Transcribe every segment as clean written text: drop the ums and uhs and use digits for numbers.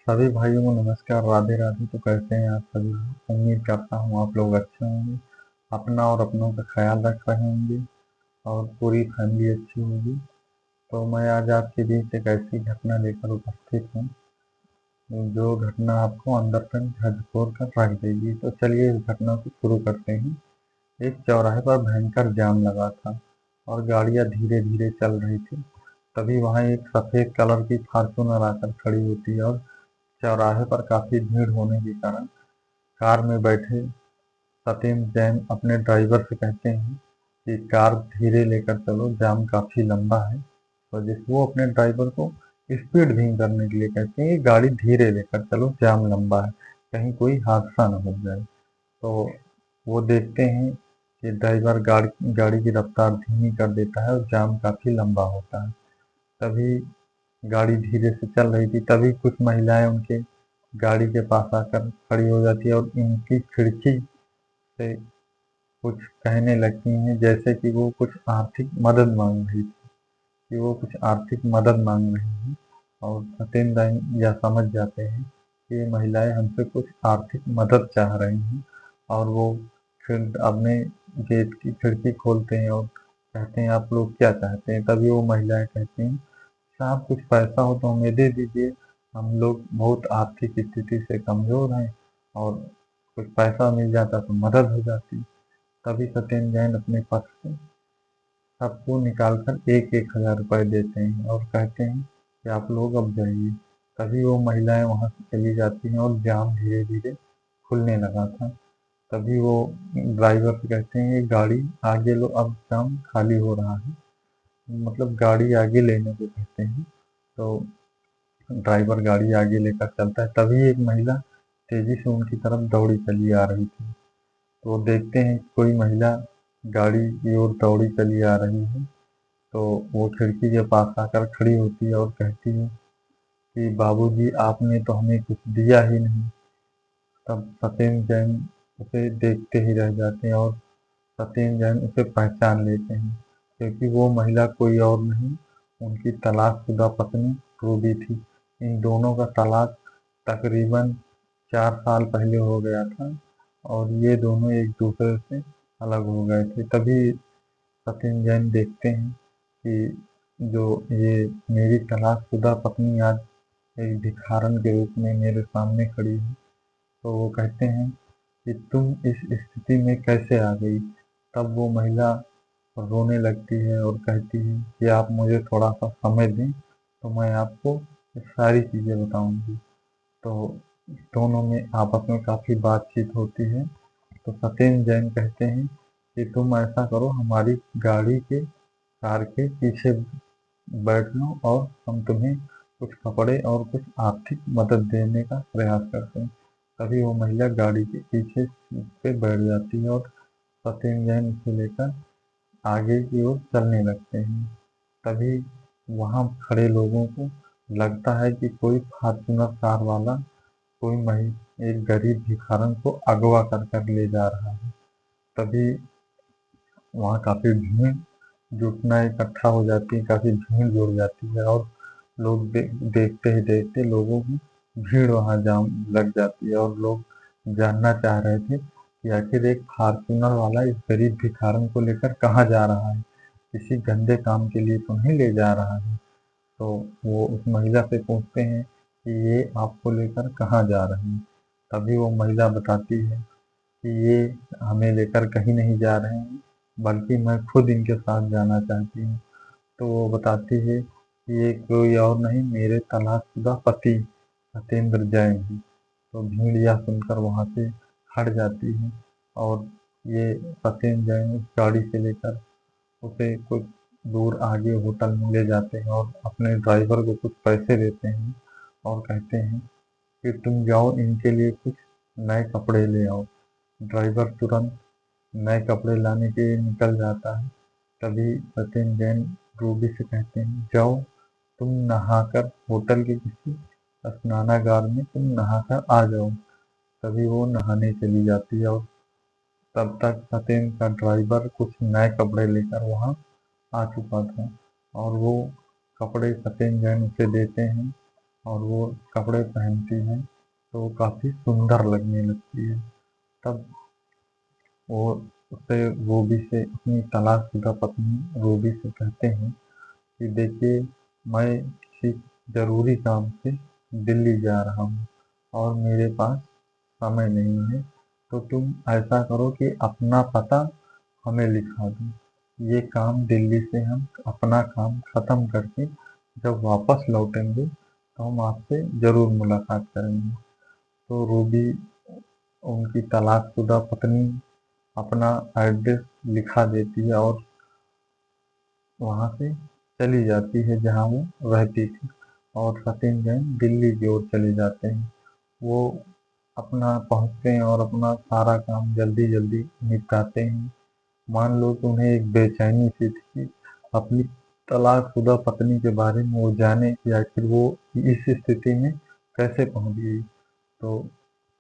सभी भाइयों को नमस्कार, राधे राधे। तो कैसे हैं आप सभी लोग? उम्मीद करता हूँ आप लोग अच्छे होंगे, अपना और अपनों का ख्याल रख रहे होंगे और पूरी फैमिली अच्छी होगी। तो मैं आज आपके बीच एक ऐसी घटना लेकर उपस्थित हूँ जो घटना आपको अंदर तक झकझोर कर रख देगी। तो चलिए इस घटना को शुरू करते हैं। एक चौराहे पर भयंकर जाम लगा था और गाड़ियाँ धीरे धीरे चल रही थी। तभी वहाँ एक सफ़ेद कलर की फॉर्च्यूनर आकर खड़ी होती है और चौराहे पर काफी भीड़ होने के कारण कार में बैठे सत्येंद्र जैन अपने ड्राइवर से कहते हैं कि कार धीरे लेकर चलो, जाम काफी लंबा है। तो जिस वो अपने ड्राइवर को स्पीड धीमी करने के लिए कहते हैं कि गाड़ी धीरे लेकर चलो, जाम लंबा है, कहीं कोई हादसा न हो जाए। तो वो देखते हैं कि ड्राइवर गाड़ी की रफ्तार धीमी कर देता है और जाम काफी लंबा होता है। तभी गाड़ी धीरे से चल रही थी, तभी कुछ महिलाएं उनके गाड़ी के पास आकर खड़ी हो जाती है और इनकी खिड़की से कुछ कहने लगती हैं, जैसे कि वो कुछ आर्थिक मदद मांग रही थी, कि वो कुछ आर्थिक मदद मांग रही हैं। और सत्येंद्र यह समझ जाते हैं कि ये महिलाएं हमसे कुछ आर्थिक मदद चाह रही हैं और वो फिर अपने गेट की खिड़की खोलते हैं और कहते हैं, आप लोग क्या चाहते हैं? तभी वो महिलाएं कहती हैं, साहब कुछ पैसा हो तो हमें दे दीजिए, हम लोग बहुत आर्थिक स्थिति से कमजोर हैं और कुछ पैसा मिल जाता तो मदद हो जाती। तभी सत्येंद्र जैन अपने पक्ष से सबको निकालकर एक एक हजार रुपये देते हैं और कहते हैं कि आप लोग अब जाइए। तभी वो महिलाएं वहां से चली जाती हैं और जाम धीरे धीरे खुलने लगा था। तभी वो ड्राइवर से कहते हैं, ये गाड़ी आगे लो, अब जाम खाली हो रहा है, मतलब गाड़ी आगे लेने को कहते हैं। तो ड्राइवर गाड़ी आगे लेकर चलता है। तभी एक महिला तेजी से उनकी तरफ दौड़ी चली आ रही थी। तो वो देखते हैं कि कोई महिला गाड़ी की ओर दौड़ी चली आ रही है। तो वो खिड़की के पास आकर खड़ी होती है और कहती है कि बाबूजी, आपने तो हमें कुछ दिया ही नहीं। तब सत्येंद्र जैन उसे देखते ही रह जाते हैं और सत्येंद्र जैन उसे पहचान लेते हैं, क्योंकि वो महिला कोई और नहीं, उनकी तलाकशुदा पत्नी रूबी थी। इन दोनों का तलाक तकरीबन 4 साल पहले हो गया था और ये दोनों एक दूसरे से अलग हो गए थे। तभी सत्येंद्र जैन देखते हैं कि जो ये मेरी तलाकशुदा पत्नी आज एक भिखारन के रूप में मेरे सामने खड़ी है। तो वो कहते हैं कि तुम इस स्थिति में कैसे आ गई? तब वो महिला रोने लगती है और कहती है कि आप मुझे थोड़ा सा समय दें तो मैं आपको ये सारी चीज़ें बताऊंगी। तो दोनों में आपस में काफ़ी बातचीत होती है। तो सत्येंद्र जैन कहते हैं कि तुम ऐसा करो, हमारी गाड़ी के कार के पीछे बैठ लो और हम तुम्हें कुछ कपड़े और कुछ आर्थिक मदद देने का प्रयास करते हैं। तभी वो महिला गाड़ी के पीछे सीट पे बैठ जाती है और सत्येंद्र जैन उसे लेकर आगे की ओर चलने लगते हैं। तभी वहाँ खड़े लोगों को लगता है कि कोई फॉर्च्यूनर कार वाला एक गरीब भिखारन को अगवा कर कर ले जा रहा है। तभी वहाँ काफी भीड़ जुटना इकट्ठा हो जाती है, काफी भीड़ जुड़ जाती है और लोग देखते ही देखते लोगों की भीड़ वहाँ जाम लग जाती है और लोग जानना चाह रहे थे कि आखिर एक फॉर्च्यूनर वाला इस गरीब भिखारन को लेकर कहाँ जा रहा है, किसी गंदे काम के लिए तो नहीं ले जा रहा है। तो वो उस महिला से पूछते हैं कि ये आपको लेकर कहाँ जा रहे हैं? तभी वो महिला बताती है कि ये हमें लेकर कहीं नहीं जा रहे हैं, बल्कि मैं खुद इनके साथ जाना चाहती हूँ। तो वो बताती है कि ये कोई और नहीं, मेरे तलाकशुदा पति सत्येंद्र जैन हैं। तो भीड़ यह सुनकर वहाँ से हट जाती है और ये सत्येंद्र जैन उस गाड़ी से लेकर उसे कुछ दूर आगे होटल में ले जाते हैं और अपने ड्राइवर को कुछ पैसे देते हैं और कहते हैं कि तुम जाओ, इनके लिए कुछ नए कपड़े ले आओ। ड्राइवर तुरंत नए कपड़े लाने के लिए निकल जाता है। तभी सत्येंद्र जैन रूबी से कहते हैं, जाओ तुम नहाकर होटल के किसी स्नानागार में तुम नहाकर आ जाओ। तभी वो नहाने चली जाती है और तब तक सत्येंद्र का ड्राइवर कुछ नए कपड़े लेकर वहाँ आ चुका था और वो कपड़े सत्येंद्र जैन उसे देते हैं और वो कपड़े पहनती है तो वो काफ़ी सुंदर लगने लगती है। तब वो उसे रूबी से, अपनी तलाकशुदा पत्नी रूबी से कहते हैं कि देखिए, मैं किसी ज़रूरी काम से दिल्ली जा रहा हूँ और मेरे पास समय नहीं है, तो तुम ऐसा करो कि अपना पता हमें लिखा दो। ये काम दिल्ली से हम अपना काम ख़त्म करके जब वापस लौटेंगे तो हम आपसे ज़रूर मुलाकात करेंगे। तो रूबी, उनकी तलाकशुदा पत्नी, अपना एड्रेस लिखा देती है और वहाँ से चली जाती है जहाँ वो रहती थी, और सचिन जैन दिल्ली की ओर चले जाते हैं। वो अपना पहुँचते हैं और अपना सारा काम जल्दी जल्दी निपटाते हैं। मान लो कि उन्हें एक बेचैनी सी थी अपनी तलाकशुदा पत्नी के बारे में, वो जाने कि आखिर वो इस स्थिति में कैसे पहुँच गई। तो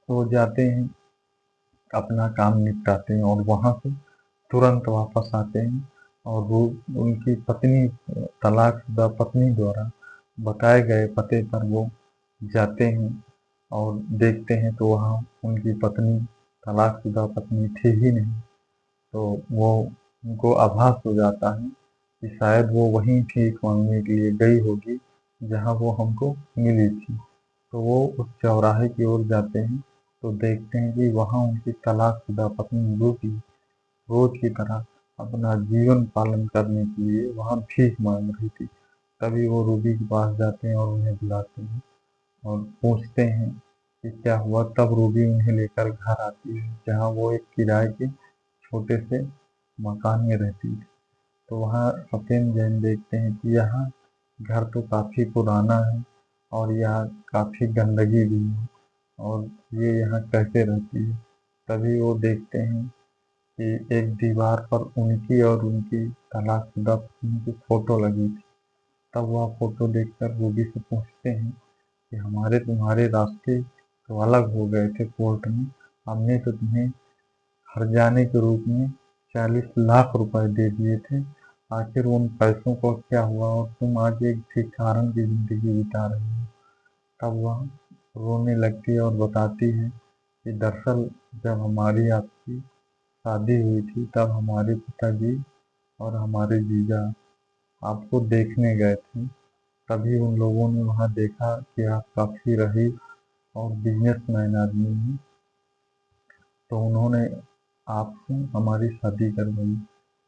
वो जाते हैं, अपना काम निपटाते हैं और वहाँ से तुरंत वापस आते हैं, और वो उनकी पत्नी, तलाकशुदा पत्नी द्वारा बताए गए पते पर वो जाते हैं और देखते हैं तो वहाँ उनकी पत्नी, तलाकशुदा पत्नी थी ही नहीं। तो वो, उनको आभास हो जाता है कि शायद वो वहीं भीख मांगने के लिए गई होगी जहाँ वो हमको मिली थी। तो वो उस चौराहे की ओर जाते हैं तो देखते हैं कि वहाँ उनकी तलाकशुदा पत्नी रूबी रोज की तरह अपना जीवन पालन करने के लिए वहाँ भीख मांग रही थी। तभी वो रूबी के पास जाते हैं और उन्हें बुलाते हैं और पूछते हैं कि क्या हुआ। तब रूबी उन्हें लेकर घर आती है जहाँ वो एक किराए के छोटे से मकान में रहती थी। तो वहाँ सत्येंद्र जैन देखते हैं कि यहाँ घर तो काफ़ी पुराना है और यहाँ काफ़ी गंदगी भी है, और ये यहाँ कैसे रहती है। तभी वो देखते हैं कि एक दीवार पर उनकी और उनकी तलाकशुदा पत्नी की फ़ोटो लगी थी। तब वह फ़ोटो देखकर रूबी से पूछते हैं कि हमारे तुम्हारे रास्ते तो अलग हो गए थे कोर्ट में, हमने तो तुम्हें हर्जाने के रूप में 40 लाख रुपए दे दिए थे, आखिर उन पैसों को क्या हुआ और तुम आज एक भिखारन की जिंदगी बिता रही हो। तब वह रोने लगती है और बताती है कि दरअसल जब हमारी आपकी शादी हुई थी तब हमारे पिताजी और हमारे जीजा आपको देखने गए थे। तभी उन लोगों ने वहाँ देखा कि आप काफ़ी रईस और बिजनेसमैन आदमी हैं, तो उन्होंने आपसे हमारी शादी करवाई।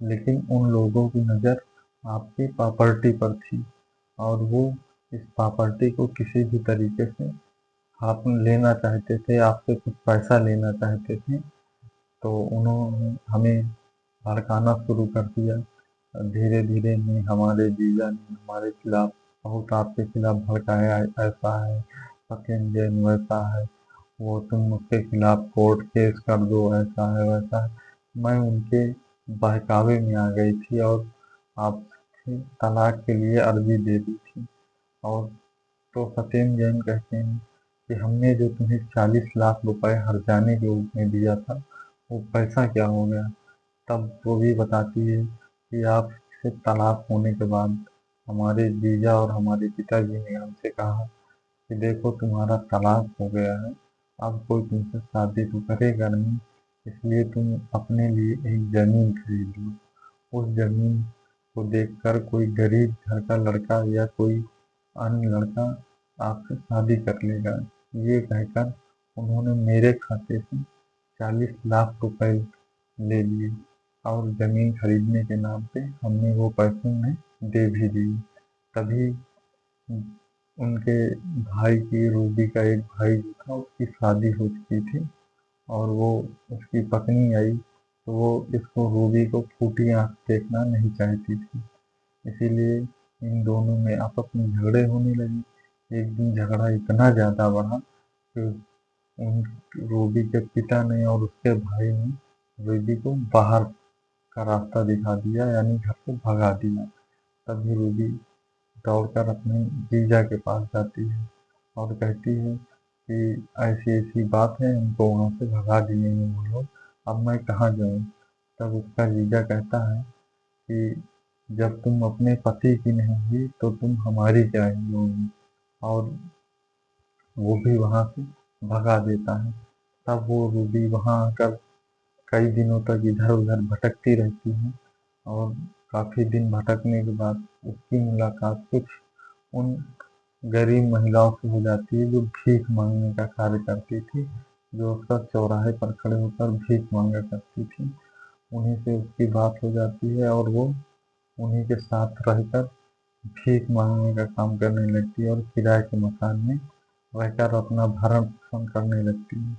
लेकिन उन लोगों की नज़र आपकी प्रॉपर्टी पर थी और वो इस प्रॉपर्टी को किसी भी तरीके से आप लेना चाहते थे, आपसे कुछ पैसा लेना चाहते थे। तो उन्होंने हमें भड़काना शुरू कर दिया। धीरे धीरे में हमारे जीजा ने हमारे खिलाफ बहुत आपके खिलाफ भड़काया, ऐसा है सत्येंद्र जैन, वैसा है, वो तुम उसके खिलाफ कोर्ट केस कर दो, ऐसा है वैसा है। मैं उनके बहकावे में आ गई थी और आपसे तलाक के लिए अर्जी दे दी थी। और तो सत्येंद्र जैन कहते हैं कि हमने जो तुम्हें 40 लाख रुपए हर्जाने के रूप में दिया था वो पैसा क्या हो गया। तब वो भी बताती है कि आपसे तलाक होने के बाद हमारे जीजा और हमारे पिताजी ने हमसे कहा कि देखो तुम्हारा तलाक हो गया है, अब कोई तुमसे शादी तो करेगा नहीं, इसलिए तुम अपने लिए एक ज़मीन खरीद लो। उस ज़मीन को देखकर कोई गरीब घर का लड़का या कोई अन्य लड़का आपसे शादी कर लेगा। ये कहकर उन्होंने मेरे खाते से 40 लाख रुपए ले लिए और ज़मीन खरीदने के नाम पे हमने वो पैसे उन्हें दे भी दिए। तभी उनके भाई की, रूबी का एक भाई जो था उसकी शादी हो चुकी थी और वो, उसकी पत्नी आई तो वो इसको, रूबी को फूटी आँख देखना नहीं चाहती थी। इसीलिए इन दोनों में आपस में झगड़े होने लगे। एक दिन झगड़ा इतना ज़्यादा बढ़ा कि उन रूबी के पिता ने और उसके भाई ने रूबी को बाहर का रास्ता दिखा दिया, यानी घर से भगा दिया। तभी रूबी दौड़कर अपने जीजा के पास जाती है और कहती है कि ऐसी ऐसी बात है, उनको वहाँ से भगा दिए हैं वो लोग, अब मैं कहाँ जाऊँ। तब उसका जीजा कहता है कि जब तुम अपने पति की नहीं हुई तो तुम हमारी क्या ही होगी, और वो भी वहाँ से भगा देता है। तब वो रूबी वहाँ आकर कई दिनों तक इधर उधर भटकती रहती है, और काफी दिन भटकने के बाद उसकी मुलाकात कुछ उन गरीब महिलाओं से हो जाती है जो भीख मांगने का कार्य करती थी, जो अक्सर चौराहे पर खड़े होकर भीख मांगा करती थी। उन्हीं से उसकी बात हो जाती है और वो उन्हीं के साथ रहकर भीख मांगने का काम करने लगती है और किराए के मकान में रहकर अपना भरण पोषण करने लगती है।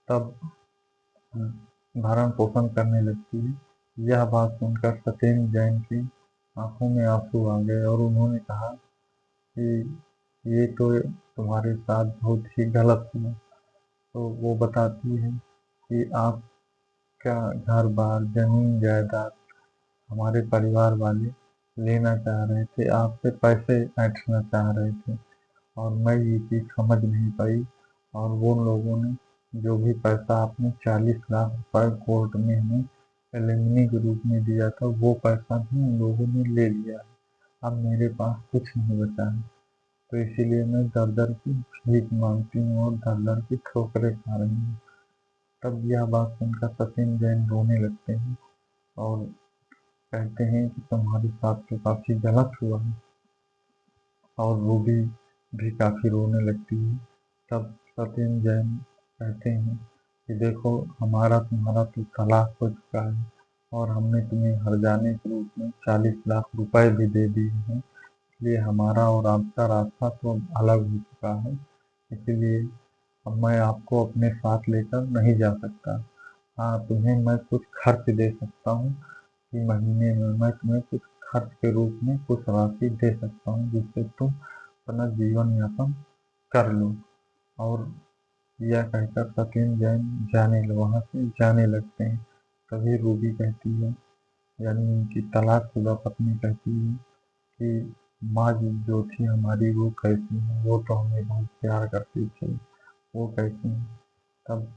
तब भरण पोषण करने लगती है। यह बात सुनकर सत्येंद्र जैन की आंखों में आंसू आ गए और उन्होंने कहा कि ये तो तुम्हारे साथ बहुत ही गलत हुआ। तो वो बताती है कि आपका घर बार जमीन जायदाद हमारे परिवार वाले लेना चाह रहे थे, आपसे पैसे ऐंठना चाह रहे थे, और मैं ये चीज़ समझ नहीं पाई। और वो लोगों ने जो भी पैसा आपने 40 लाख रुपए कोर्ट में हमें एलिमनी के रूप में दिया था, वो पैसा भी उन लोगों ने ले लिया है। अब मेरे पास कुछ नहीं बचा है, तो इसीलिए मैं दर दर की भीख मांगती हूँ और दर दर की ठोकरें खा रही हूँ। तब यह बात सुनकर सचिन जैन रोने लगते हैं और कहते हैं कि तुम्हारे साथ तो काफी गलत हुआ है। और रूबी भी काफी रोने लगती है। तब सत्येंद्र जैन कहते हैं कि देखो, हमारा तुम्हारा तो तलाक हो चुका है और हमने तुम्हें हर्जाने के रूप में 40 लाख रुपए भी दे दिए हैं, इसलिए हमारा और आपका रास्ता तो अब अलग हो चुका है। इसीलिए अब मैं आपको अपने साथ लेकर नहीं जा सकता। हाँ, तुम्हें मैं कुछ खर्च दे सकता हूँ कि महीने में मैं तुम्हें कुछ खर्च के रूप में कुछ राशि दे सकता हूँ, जिससे तुम अपना जीवन यापन कर लो। और यह कहकर सत्येंद्र जैन वहाँ से जाने लगते हैं। तभी रूबी कहती है, यानी उनकी तलाकशुदा पत्नी कहती है कि माँ जो थी हमारी वो कैसी है, वो तो हमें बहुत प्यार करती थी, वो कैसी है। तब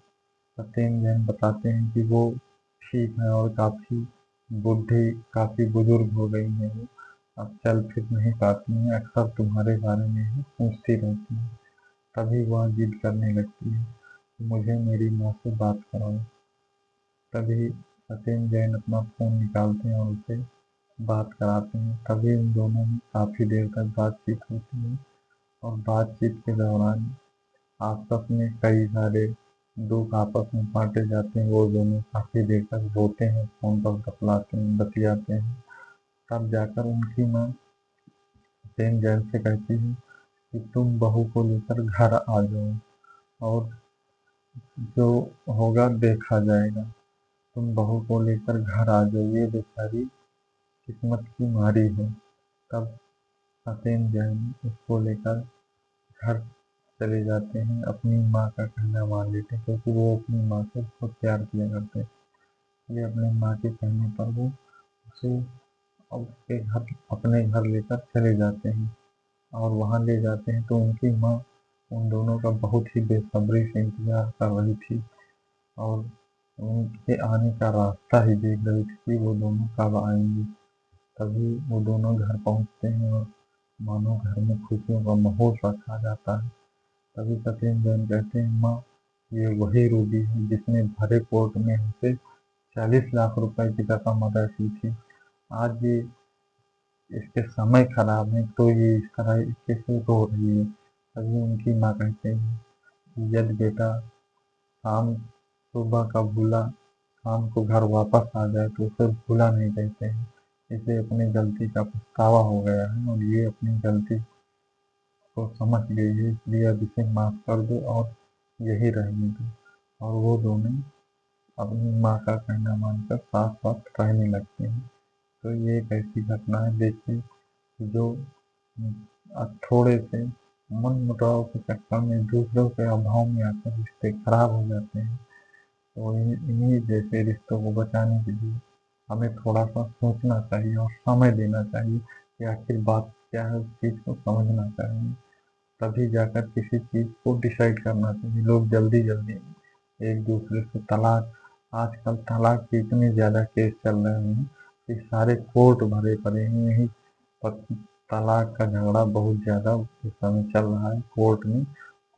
सत्येंद्र जैन बताते हैं कि वो ठीक है और काफी बुढ़ी, काफी बुजुर्ग हो गई है वो, अब चल फिर नहीं पाती हैं, अक्सर तुम्हारे बारे में ही पूछती रहती है। तभी वह जिद करने लगती है, मुझे मेरी माँ से बात कराओ। तभी सत्येंद्र जैन अपना फोन निकालते हैं और उसे बात कराते हैं। तभी उन दोनों में काफी देर तक बातचीत होती है, और बातचीत के दौरान आपस में कई सारे दुख आपस में बांटे जाते हैं। वो दोनों काफी देर तक रोते हैं, फोन पर बतलाते हैं, बतियाते हैं। तब जाकर उनकी माँ सेन जैन से कहती है कि तुम बहू को लेकर घर आ जाओ, और जो होगा देखा जाएगा। तुम बहू को लेकर घर आ जाओ, ये बेचारी किस्मत की मारी है। तब सत्येंद्र जैन उसको लेकर घर चले जाते हैं, अपनी माँ का कहना मान लेते हैं, क्योंकि वो अपनी माँ से बहुत प्यार किया करते हैं। ये अपनी माँ के कहने पर वो उसे उसके घर, अपने घर लेकर चले जाते हैं। और वहाँ ले जाते हैं तो उनकी माँ उन दोनों का बहुत ही बेसब्री से इंतजार कर रही थी, और उनके आने का रास्ता ही देख रही थी कि वो दोनों कब आएंगे। तभी वो दोनों घर पहुँचते हैं और मानो घर में खुशियों का माहौल सा छा जाता है। तभी सत्येंद्र जैन कहते हैं, माँ, ये वही रूबी है जिसने भरे कोर्ट में हमसे 40 लाख रुपए की रकम अदा की थी। आज ये इसके समय खराब है तो ये इस तरह कैसे रो रही है। तभी उनकी माँ कहते हैं, यदि बेटा शाम सुबह का भूला शाम को घर वापस आ जाए तो उसे भूला नहीं कहते हैं। इसे अपनी गलती का पछतावा हो गया है और ये अपनी गलती को समझ गई है, इसलिए अब इसे माफ कर दो और यही रहने दो। और वो दोनों अपनी माँ का कहना मानकर साथ साथ रहने लगते हैं। तो ये एक ऐसी घटना है, देखिए, जो थोड़े से मन मुटाव के चक्कर में दूसरों के अभाव में आकर रिश्ते खराब हो जाते हैं। तो इन्हीं जैसे रिश्तों को बचाने के लिए हमें थोड़ा सा सोचना चाहिए और समय देना चाहिए कि आखिर बात क्या है, उस चीज़ को समझना चाहिए, तभी जाकर किसी चीज़ को डिसाइड करना चाहिए। लोग जल्दी जल्दी एक दूसरे से तलाक, आजकल तलाक के इतने ज़्यादा केस चल रहे हैं कि सारे कोर्ट भरे पड़े हैं। यही तलाक का झगड़ा बहुत ज़्यादा इस समय चल रहा है कोर्ट में।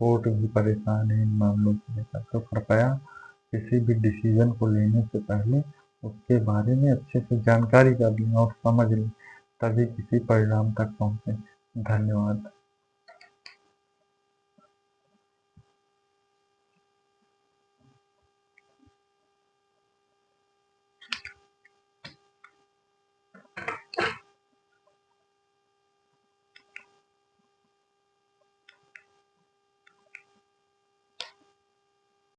कोर्ट भी परेशान है इन मामलों को लेकर। तो कृपया किसी भी डिसीजन को लेने से पहले उसके बारे में अच्छे से जानकारी कर लें और समझ लें, तभी किसी परिणाम तक पहुँचें। धन्यवाद।